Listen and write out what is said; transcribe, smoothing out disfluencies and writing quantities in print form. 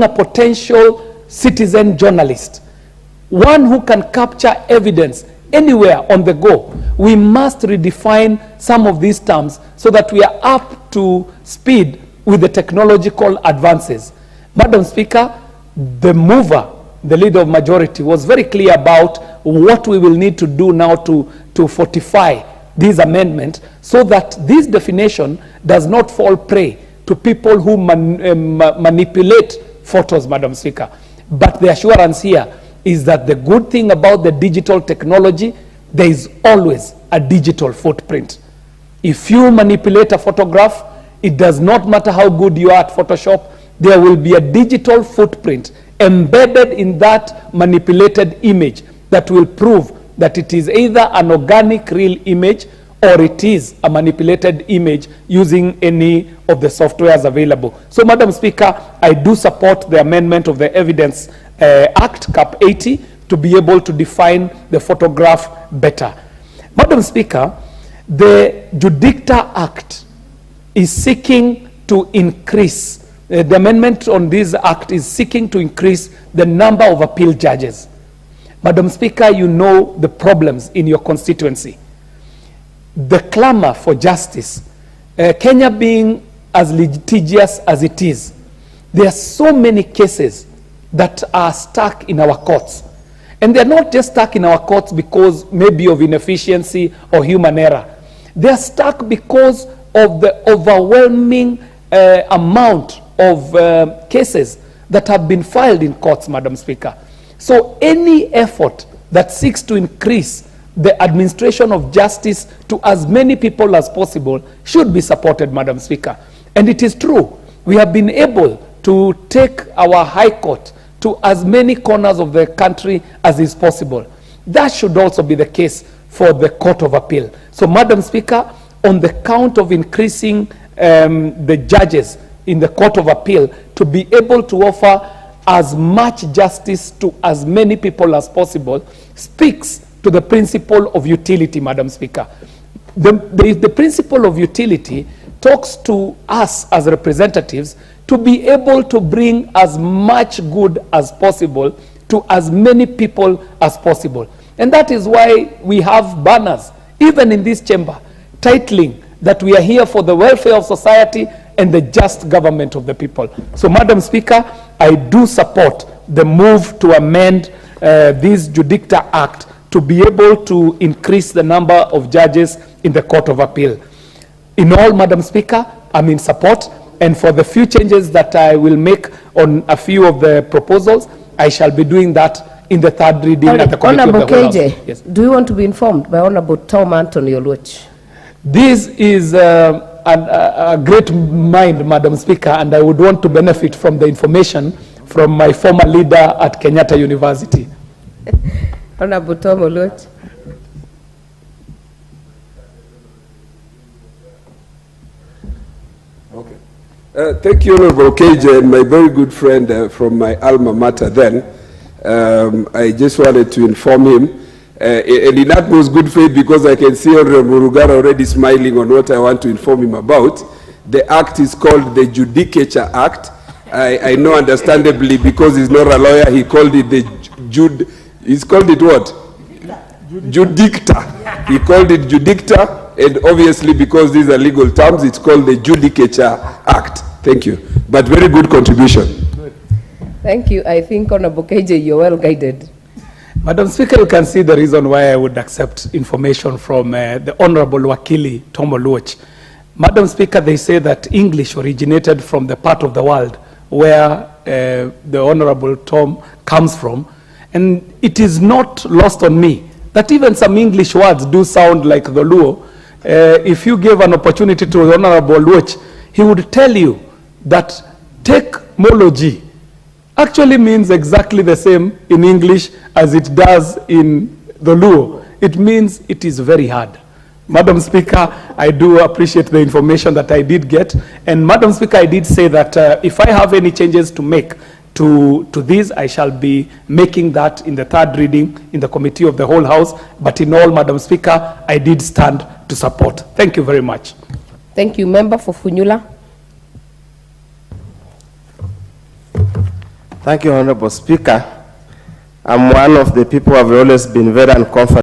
a potential citizen journalist, one who can capture evidence anywhere on the go. We must redefine some of these terms so that we are up to speed with the technological advances. Madam Speaker, the mover, the leader of majority, was very clear about what we will need to do now to fortify this amendment so that this definition does not fall prey to people who manipulate photos, Madam Speaker. But the assurance here is that the good thing about the digital technology, there is always a digital footprint. If you manipulate a photograph, it does not matter how good you are at Photoshop, there will be a digital footprint embedded in that manipulated image that will prove that it is either an organic real image or it is a manipulated image using any of the softwares available. So, Madam Speaker, I do support the amendment of the Evidence Act, Cap 80, to be able to define the photograph better. Madam Speaker, the Judicta Act is seeking to increase, the amendment on this act is seeking to increase the number of appeal judges. Madam Speaker, you know the problems in your constituency. The clamor for justice, Kenya being as litigious as it is, there are so many cases that are stuck in our courts. And they're not just stuck in our courts because maybe of inefficiency or human error. They're stuck because of the overwhelming amount of cases that have been filed in courts, Madam Speaker. So any effort that seeks to increase the administration of justice to as many people as possible should be supported, Madam Speaker. And it is true, we have been able to take our High Court to as many corners of the country as is possible. That should also be the case for the Court of Appeal. So, Madam Speaker, on the count of increasing the judges in the Court of Appeal to be able to offer as much justice to as many people as possible speaks to the principle of utility, Madam Speaker. The principle of utility talks to us as representatives to be able to bring as much good as possible to as many people as possible. And that is why we have banners, even in this chamber, titling that we are here for the welfare of society and the just government of the people. So, Madam Speaker, I do support the move to amend this Judicta Act to be able to increase the number of judges in the Court of Appeal. In all, Madam Speaker, I'm in support, and for the few changes that I will make on a few of the proposals, I shall be doing that in the third reading at the Committee of the Whole House. Yes. Do you want to be informed by Honorable Mp.Oluoch? This is a great mind, Madam Speaker, and I would want to benefit from the information from my former leader at Kenyatta University. Honorable Mp.Oluoch. Okay. Thank you, Honorable KJ, and my very good friend from my alma mater then. I just wanted to inform him, and in utmost good faith, because I can see Honorable Rugara already smiling on what I want to inform him about. The act is called the Judicature Act. I know understandably, because he's not a lawyer, he called it the he's called it what? Judicta. He called it Judicta, and obviously because these are legal terms, it's called the Judicature Act. Thank you. But very good contribution. Good. Thank you. I think, Honorable KJ, you're well guided. Madam Speaker, you can see the reason why I would accept information from the Honorable Wakili Mp.Oluoch. Madam Speaker, they say that English originated from the part of the world where the Honorable Tom comes from. And it is not lost on me that even some English words do sound like the Luo. If you gave an opportunity to the Honorable Oluoch, he would tell you that technology actually means exactly the same in English as it does in the Luo. It means it is very hard. Madam Speaker, I do appreciate the information that I did get. And Madam Speaker, I did say that if I have any changes to make to this, I shall be making that in the third reading in the Committee of the Whole House. But in all, Madam Speaker, I did stand to support. Thank you very much. Thank you. Member for Funyula. Thank you, Honorable Speaker. I'm one of the people who have always been very uncomfortable